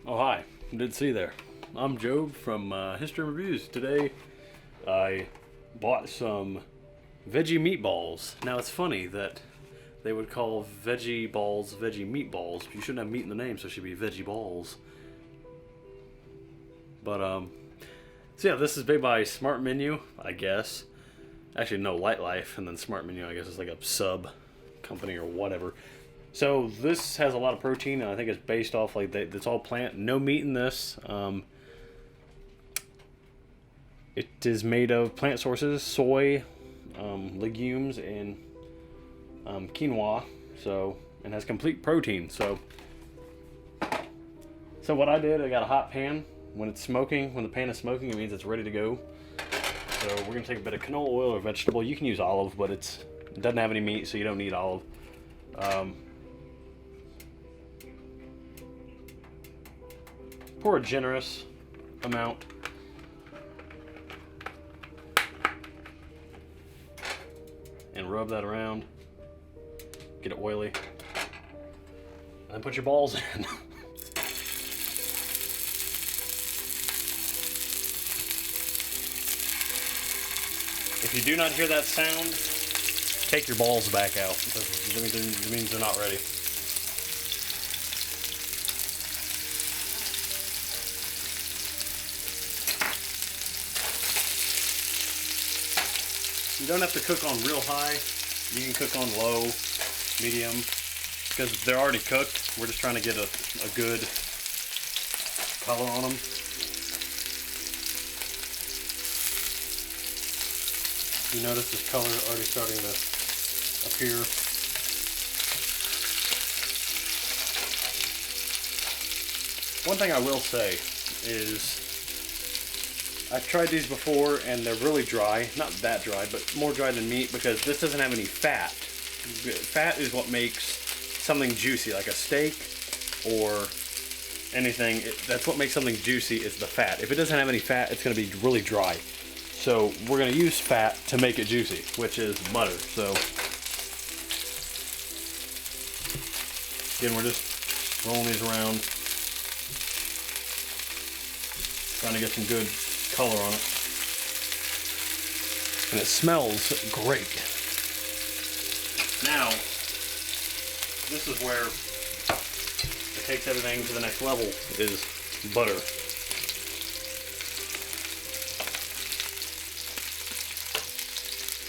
Oh, hi. Good to see you there. I'm Job from History and Reviews. Today, I bought some veggie meatballs. Now, it's funny that they would call veggie balls veggie meatballs. You shouldn't have meat in the name, so it should be veggie balls. But, so yeah, this is made by Smart Menu, I guess. Actually, no, Light Life, and then Smart Menu, I guess, is like a sub company or whatever. So this has a lot of protein, and I think it's based off it's all plant. No meat in this. It is made of plant sources: soy, legumes, and quinoa. So and has complete protein. So what I did, I got a hot pan. When it's smoking, when the pan is smoking, it means it's ready to go. So we're gonna take a bit of canola oil or vegetable. You can use olive, but it doesn't have any meat, so you don't need olive. Pour a generous amount. And rub that around. Get it oily. And then put your balls in. If you do not hear that sound, take your balls back out. It means they're not ready. You don't have to cook on real high. You can cook on low, medium, because they're already cooked. We're just trying to get a good color on them. You notice this color already starting to appear. One thing I will say is I've tried these before and they're really dry. Not that dry, but more dry than meat because this doesn't have any fat. Fat is what makes something juicy, like a steak or anything. That's what makes something juicy is the fat. If it doesn't have any fat, it's going to be really dry. So we're going to use fat to make it juicy, which is butter. So again, we're just rolling these around, trying to get some good color on it. And it smells great. Now, this is where it takes everything to the next level, is butter.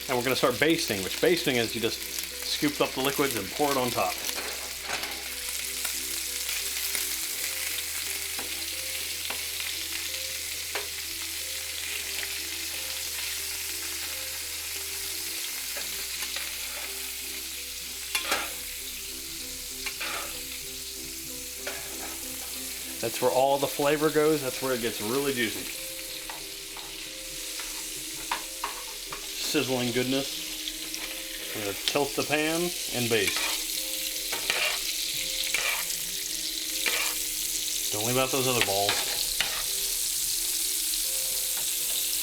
And we're going to start basting, which basting is you just scoop up the liquids and pour it on top. That's where all the flavor goes. That's where it gets really juicy. Sizzling goodness. I'm going to tilt the pan and baste. Don't leave out those other balls.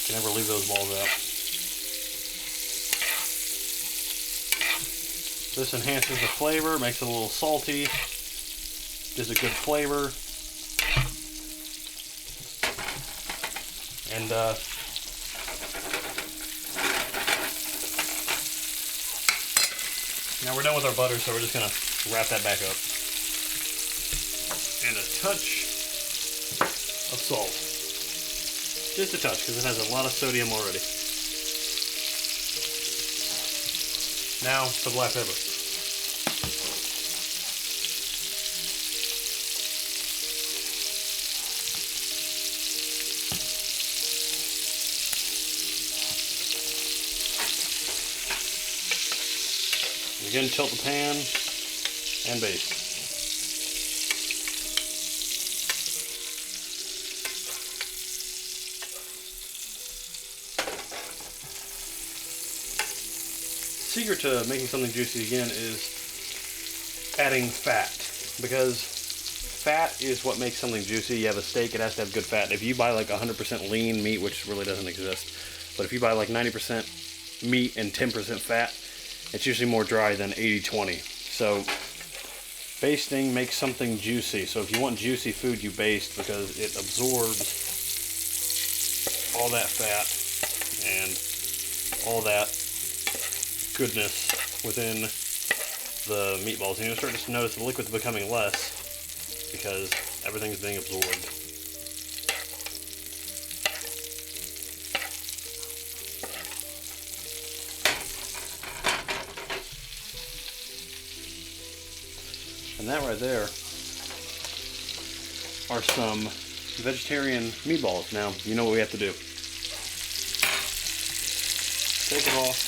You can never leave those balls out. This enhances the flavor, makes it a little salty, gives a good flavor. And now we're done with our butter, so we're just going to wrap that back up. And a touch of salt. Just a touch, because it has a lot of sodium already. Now, the black pepper. Again, tilt the pan and baste. Secret to making something juicy again is adding fat, because fat is what makes something juicy. You have a steak, it has to have good fat. If you buy like 100% lean meat, which really doesn't exist, but if you buy like 90% meat and 10% fat, it's usually more dry than 80-20. So Basting makes something juicy. So if you want juicy food, you baste because it absorbs all that fat and all that goodness within the meatballs. And you'll start to notice the liquid's becoming less because everything's being absorbed. And that right there are some vegetarian meatballs. Now, you know what we have to do. Take them off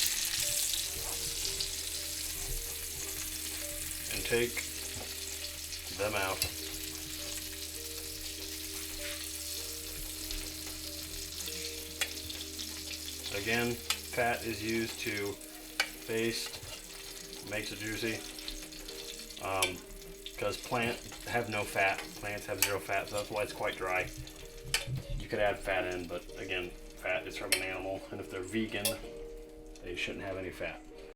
and take them out. Again, fat is used to baste, makes it juicy. Because plants have no fat, plants have zero fat, so that's why it's quite dry. You could add fat in, but again, fat is from an animal, and if they're vegan, they shouldn't have any fat.